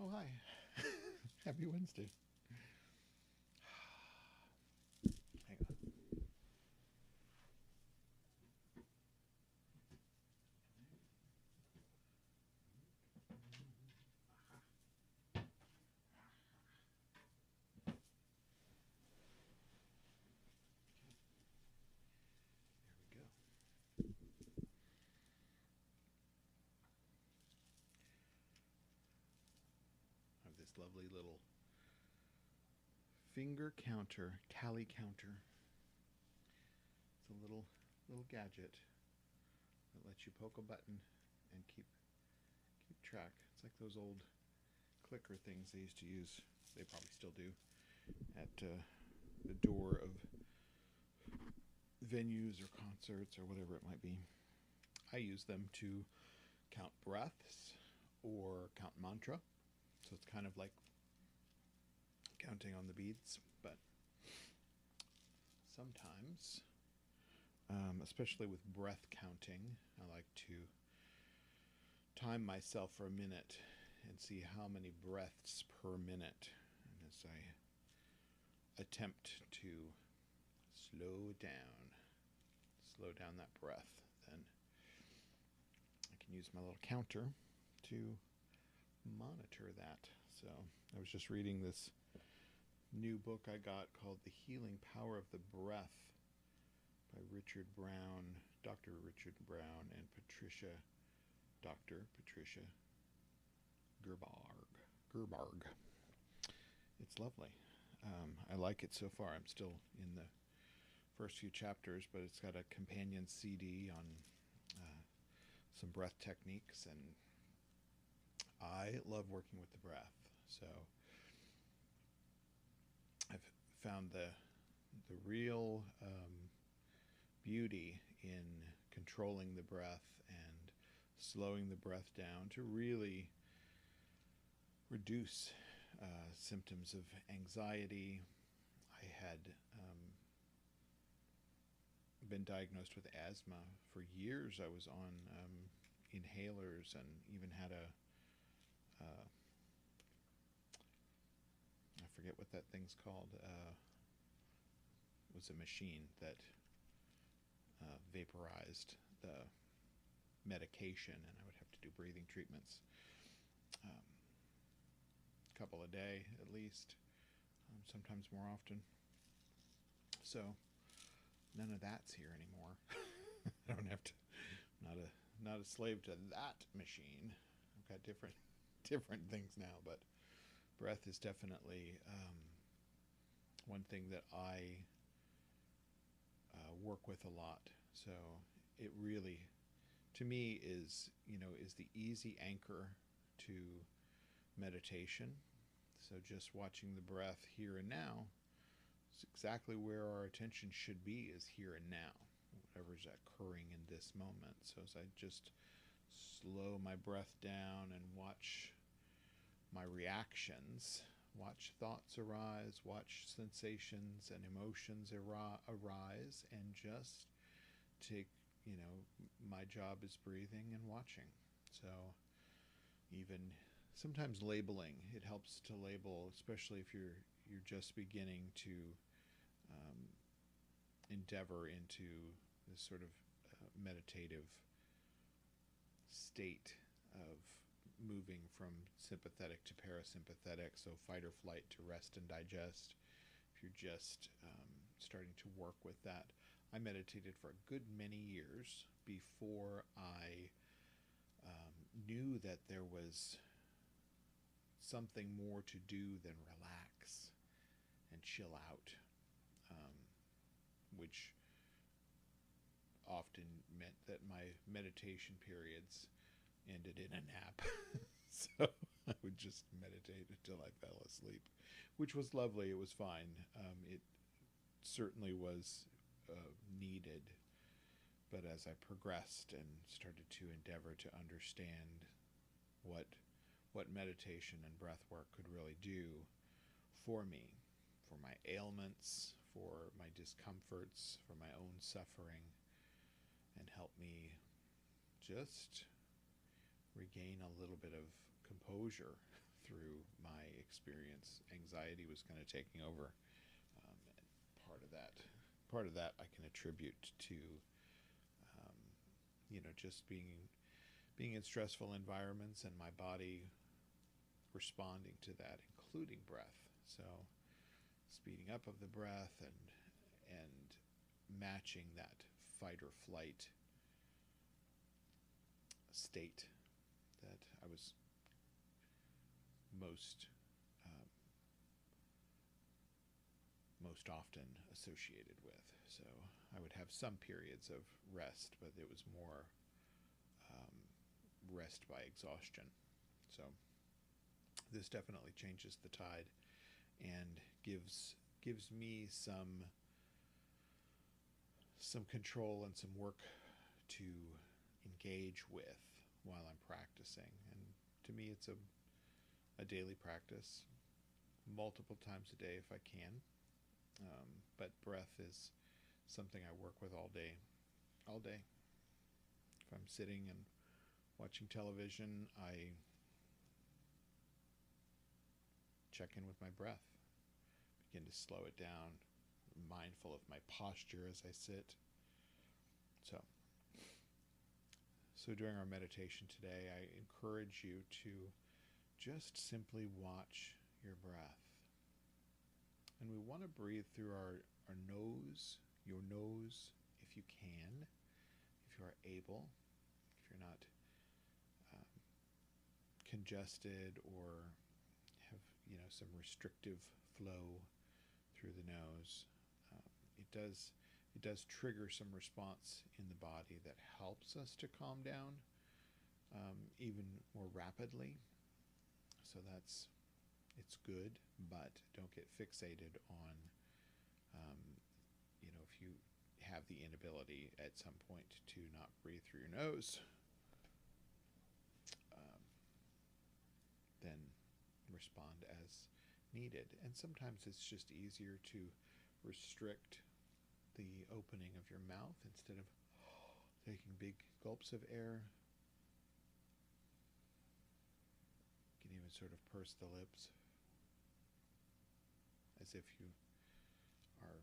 Oh, hi. Happy Wednesday. Hang on. There we go. I have this lovely little finger counter, tally counter. It's a little gadget that lets you poke a button and keep track. It's like those old clicker things they used to use. They probably still do at the door of venues or concerts or whatever it might be. I use them to count breaths or count mantra. So it's kind of like counting on the beads, but sometimes, especially with breath counting, I like to time myself for a minute and see how many breaths per minute. And as I attempt to slow down that breath, then I can use my little counter to monitor that. So I was just reading this new book I got called The Healing Power of the Breath by Dr. Richard Brown and Dr. Patricia Gerbarg. It's lovely. I like it so far. I'm still in the first few chapters, but it's got a companion CD on some breath techniques, and I love working with the breath. So I've found the real beauty in controlling the breath and slowing the breath down to really reduce symptoms of anxiety. I had been diagnosed with asthma for years. I was on inhalers and even had I forget what that thing's called. It was a machine that vaporized the medication, and I would have to do breathing treatments a couple a day at least, sometimes more often. So none of that's here anymore. I don't have to, not a slave to that machine. I've got different things now, but breath is definitely one thing that I work with a lot. So it really, to me, is the easy anchor to meditation. So just watching the breath here and now is exactly where our attention should be, is here and now, whatever's occurring in this moment. So as I just slow my breath down and watch my reactions, watch thoughts arise, watch sensations and emotions arise, and just take, my job is breathing and watching. So even sometimes labeling, it helps to label, especially if you're just beginning to endeavor into this sort of meditative state of moving from sympathetic to parasympathetic, so fight or flight to rest and digest. If you're just starting to work with that, I meditated for a good many years before I knew that there was something more to do than relax and chill out, which often meant that my meditation periods ended in a nap. So I would just meditate until I fell asleep, which was lovely. It was fine. It certainly was needed. But as I progressed and started to endeavor to understand what meditation and breath work could really do for me, for my ailments, for my discomforts, for my own suffering, and help me just regain a little bit of composure through my experience. Anxiety was kind of taking over, and part of that I can attribute to, just being in stressful environments and my body responding to that, including breath. So speeding up of the breath and matching that fight or flight state that I was most often associated with. So I would have some periods of rest, but it was more rest by exhaustion. So this definitely changes the tide and gives me some control and some work to engage with while I'm practicing. And to me, it's a daily practice, multiple times a day if I can. But breath is something I work with all day. If I'm sitting and watching television, I check in with my breath, begin to slow it down, mindful of my posture as I sit. So during our meditation today, I encourage you to just simply watch your breath. And we want to breathe through our nose, your nose, if you can, if you are able, if you're not congested or have some restrictive flow through the nose. It does trigger some response in the body that helps us to calm down even more rapidly. So it's good, but don't get fixated on if you have the inability at some point to not breathe through your nose, then respond as needed. And sometimes it's just easier to restrict the opening of your mouth instead of taking big gulps of air. You can even sort of purse the lips as if you are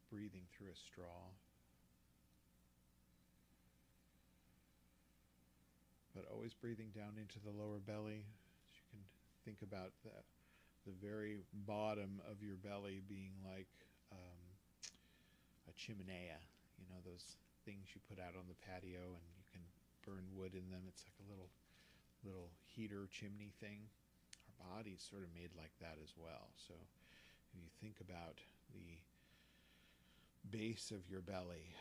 breathing through a straw. But always breathing down into the lower belly. You can think about the very bottom of your belly being like a chimenea. Those things you put out on the patio and you can burn wood in them. It's like a little heater chimney thing. Our body's sort of made like that as well. So if you think about the base of your belly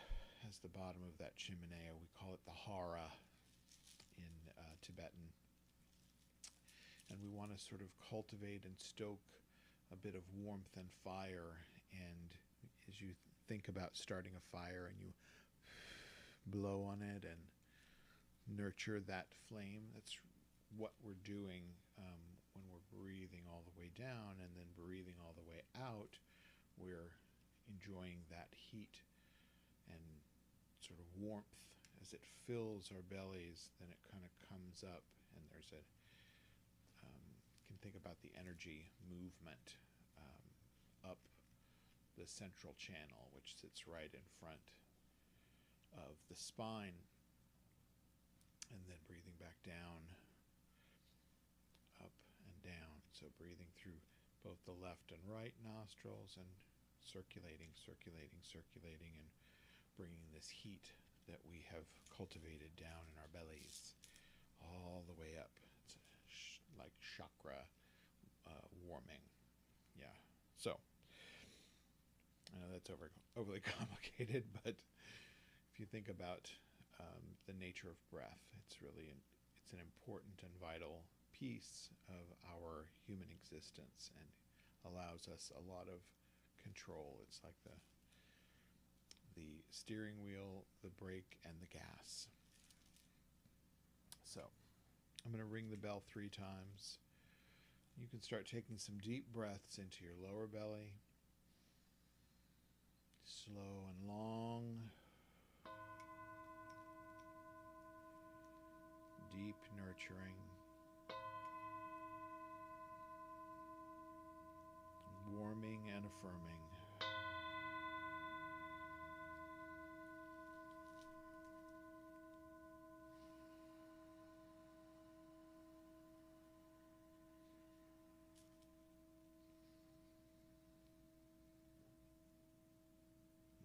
as the bottom of that chimenea, we call it the hara in Tibetan. And we want to sort of cultivate and stoke a bit of warmth and fire. And as you think about starting a fire and you blow on it and nurture that flame, that's what we're doing when we're breathing all the way down and then breathing all the way out. We're enjoying that heat and sort of warmth as it fills our bellies. Then it kind of comes up, and there's you can think about the energy movement up the central channel, which sits right in front of the spine, and then breathing back down, up and down. So breathing through both the left and right nostrils and circulating, and bringing this heat that we have cultivated down in our bellies all the way up. It's like chakra warming. Yeah. So I know that's overly complicated, but if you think about the nature of breath, it's an important and vital piece of our human existence and allows us a lot of control. It's like the steering wheel, the brake, and the gas. So I'm going to ring the bell 3 times. You can start taking some deep breaths into your lower belly. Slow and long. Deep, nurturing. and affirming.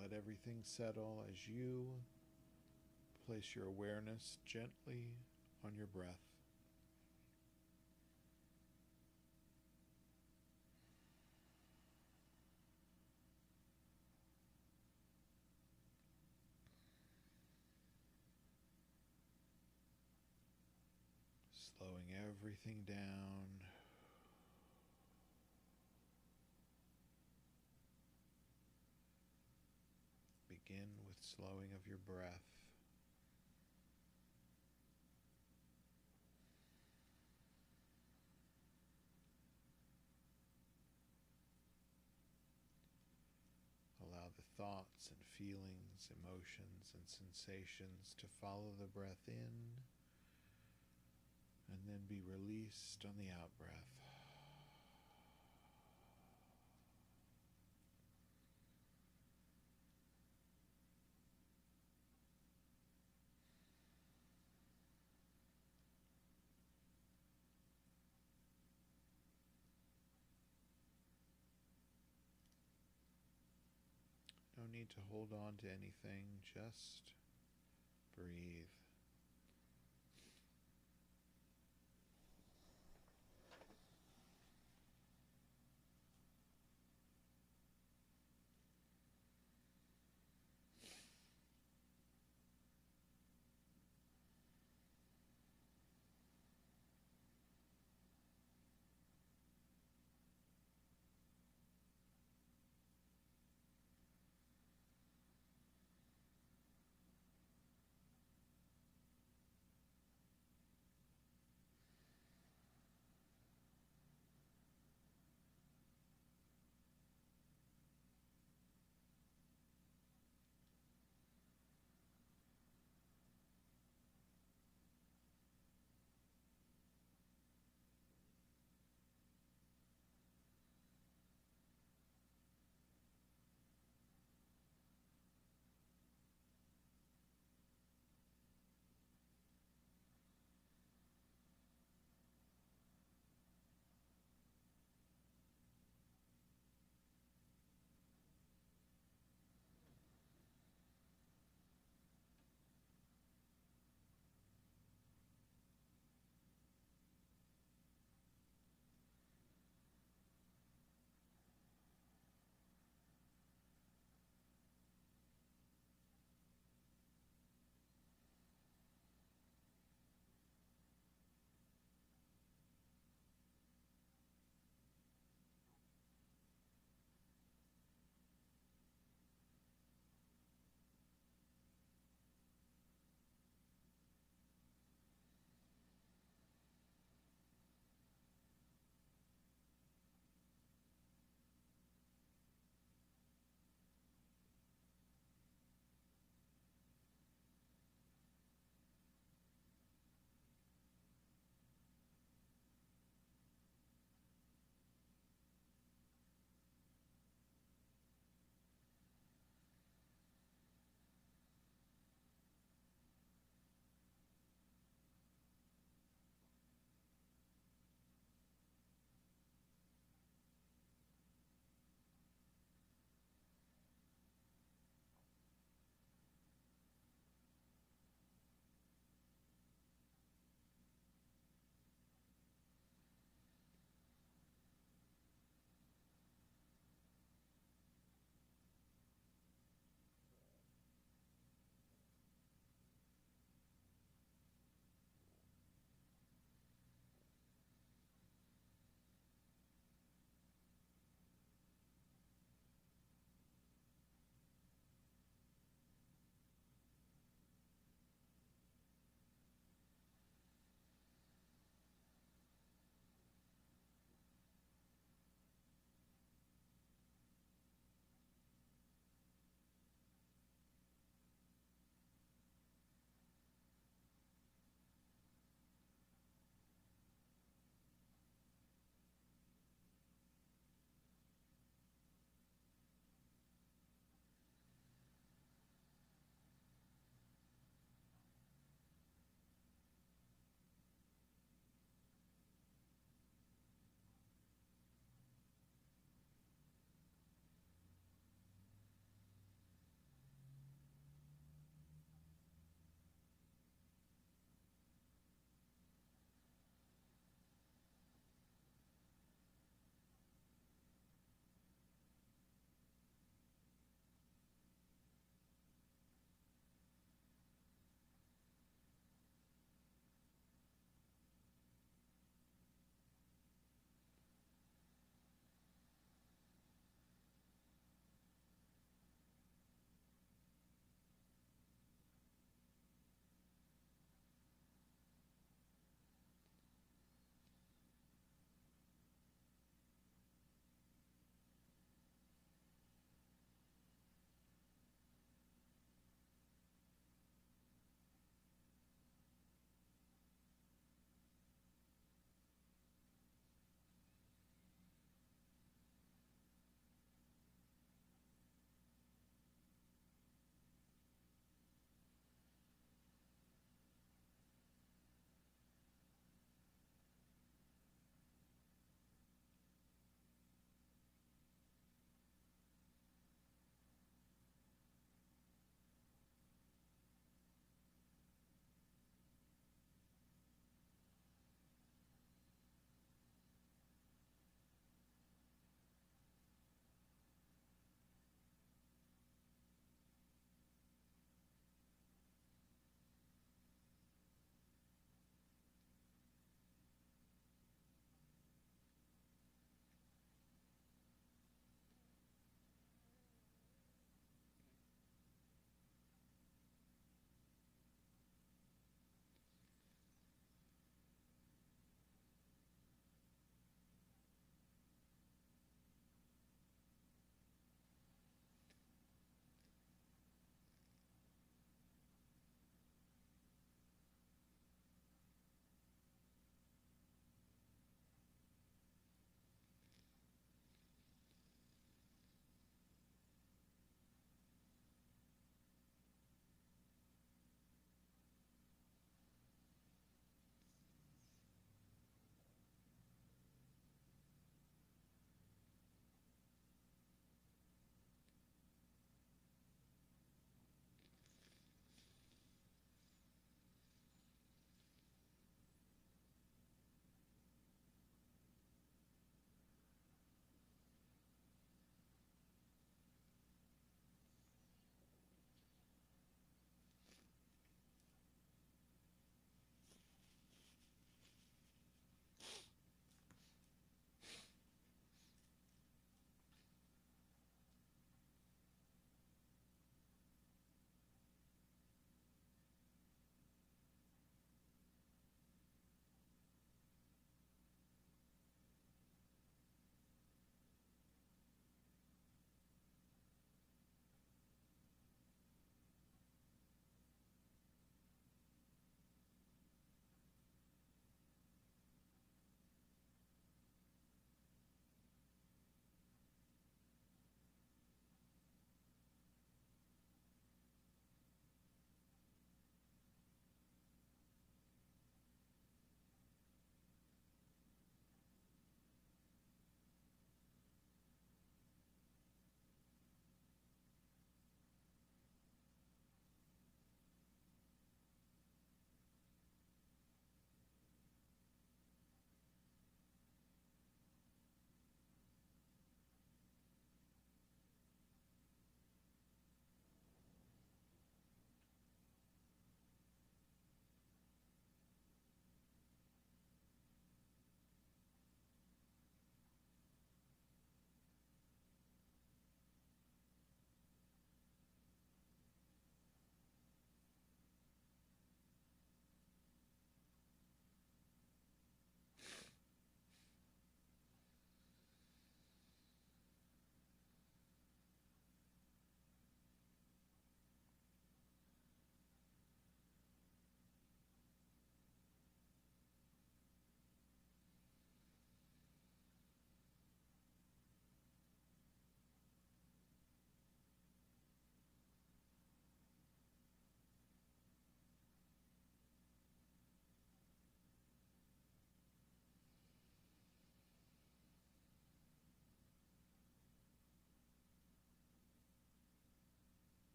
Let everything settle as you place your awareness gently on your breath. Slowing everything down. Begin with slowing of your breath. Allow the thoughts and feelings, emotions and sensations to follow the breath in and then be released on the out-breath. No need to hold on to anything, just breathe.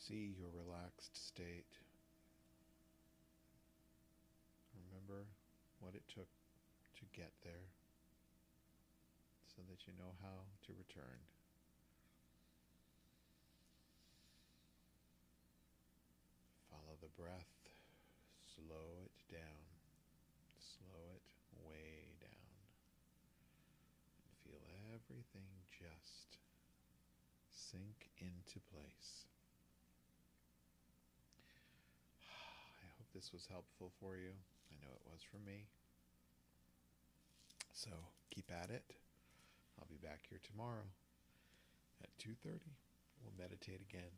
See your relaxed state. Remember what it took to get there so that you know how to return. Follow the breath. Slow it down. Slow it way down. And feel everything just sink into place. I hope this was helpful for you. I know it was for me. So keep at it. I'll be back here tomorrow at 2:30. We'll meditate again.